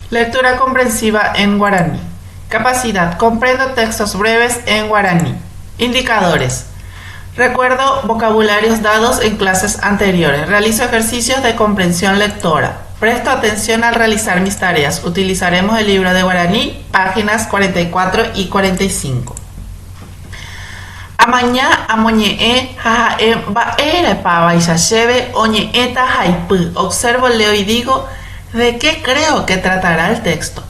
Lectura comprensiva en guaraní. Capacidad. Comprendo textos breves en guaraní. Indicadores. Recuerdo vocabularios dados en clases anteriores. Realizo ejercicios de comprensión lectora. Presto atención al realizar mis tareas. Utilizaremos el libro de guaraní, páginas 44 y 45. Amañá amoñe'e jajae mba'ére pava ishasheve oñe'ẽta haipy. Observo, leo y digo, ¿de qué creo que tratará el texto?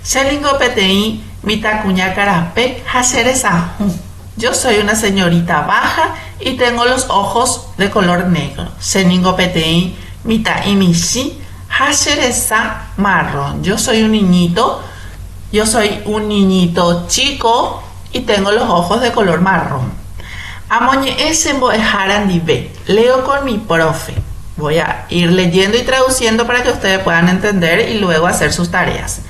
Shelingo peteĩ mitakuña karape hacheresahu. Yo soy una señorita baja y tengo los ojos de color negro. Shelingo peteĩ mitaimishi hacheresa marrón. Yo soy un niñito chico y tengo los ojos de color marrón. Amoñe'e sembo'eharandive. Leo con mi profe. Voy a ir leyendo y traduciendo para que ustedes puedan entender y luego hacer sus tareas.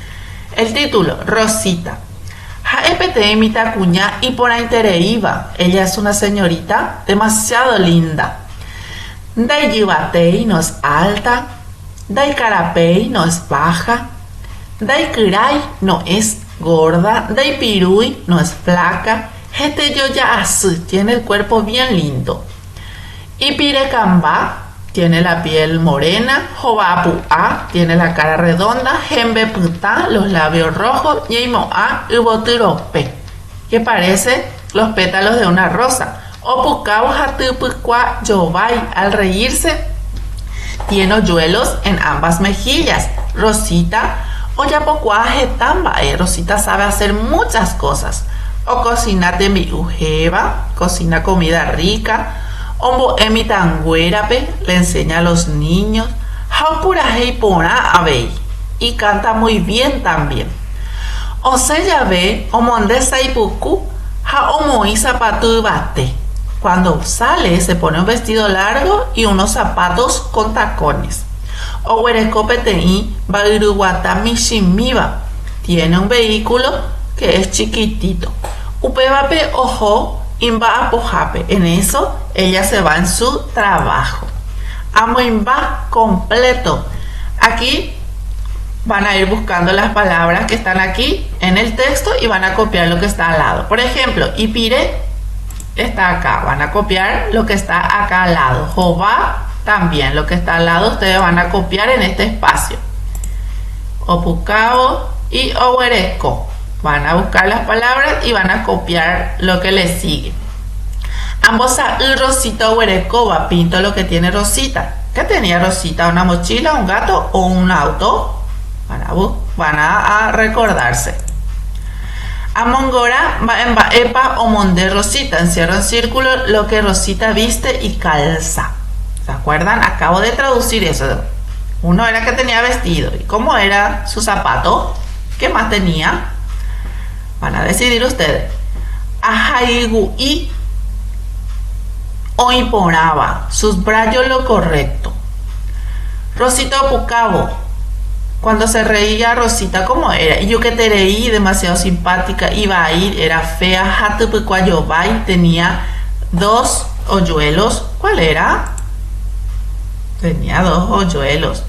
El título, Rosita. Jaepete mitakuña y por intereiva. Ella es una señorita demasiado linda. Dai no es alta. Dai carapei no es baja. Dai kirai no es gorda. Dai pirui no es flaca. Jete yo ya así, tiene el cuerpo bien lindo. Y pirecamba tiene la piel morena. Jovapu'a tiene la cara redonda. Jembeputa los labios rojos. Yeimo'a ubotirope, que parece los pétalos de una rosa. Opucau hatupukua yovai, al reírse tiene hoyuelos en ambas mejillas. Rosita oyapokua jetamba, Rosita sabe hacer muchas cosas. O cocina de mi ujeva, cocina comida rica. Ombo emitanguerape, le enseña a los niños. Haupura heipora abei, y canta muy bien también. O se ya ve, omonde saipuku, ha omoi zapatu bate. Cuando sale se pone un vestido largo y unos zapatos con tacones. O huerecopeteí bairuguata mishimiba, tiene un vehículo que es chiquitito. Upevape ojo imba apojape, en eso ella se va en su trabajo. Amo imba completo. Aquí van a ir buscando las palabras que están aquí en el texto y van a copiar lo que está al lado. Por ejemplo, Ipire está acá, van a copiar lo que está acá al lado. Jova también, lo que está al lado ustedes van a copiar en este espacio. Opucao y owereco. Van a buscar las palabras y van a copiar lo que les sigue. Ambos a Rosita Huerecoba, pinto lo que tiene Rosita. ¿Qué tenía Rosita? ¿Una mochila, un gato o un auto? Van a recordarse. Amongora va en baepa o monde Rosita. Encierro en círculo lo que Rosita viste y calza. ¿Se acuerdan? Acabo de traducir eso. Uno era que tenía vestido. ¿Y cómo era su zapato? ¿Qué más tenía? Van a decidir ustedes. Ajaigu y oiporaba, subrayo lo correcto. Rosita Opucabo, cuando se reía Rosita, ¿cómo era? Y yo que te reí, demasiado simpática, iba a ir, era fea. Hatupucuayovai, tenía 2 hoyuelos. ¿Cuál era? Tenía 2 hoyuelos.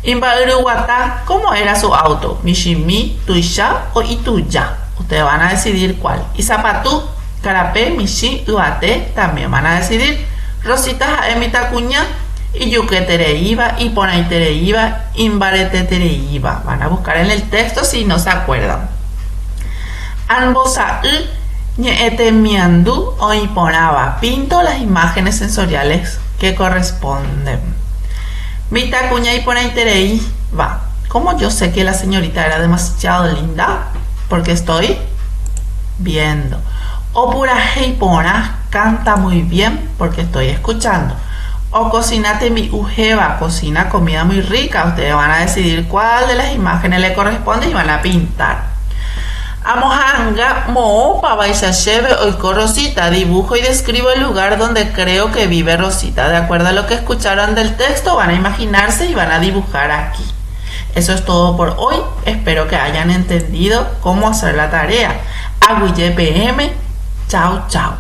Imbairuguata, ¿cómo era su auto? Mishimi, Tuisha o Ituya. Ustedes van a decidir cuál. Y zapatú, carapé, mishi, uate, también van a decidir. Rosita jaemitacuña y yuquetereiva y ponaitereiva, imbaretetereiva. Van a buscar en el texto si no se acuerdan. Anbosa ñeetemiandu o iponaba. Pinto las imágenes sensoriales que corresponden. Mitacuña y ponaitereiva. ¿Cómo yo sé que la señorita era demasiado linda? Porque estoy viendo. Opura heipona, canta muy bien porque estoy escuchando. O cocinate mi ujeva, cocina comida muy rica. Ustedes van a decidir cuál de las imágenes le corresponde y van a pintar. Amojanga mo pava ishasheve oiko Rosita. Dibujo y describo el lugar donde creo que vive Rosita. De acuerdo a lo que escucharon del texto, van a imaginarse y van a dibujar aquí. Eso es todo por hoy. Espero que hayan entendido cómo hacer la tarea. Aguille PM. Chao, chao.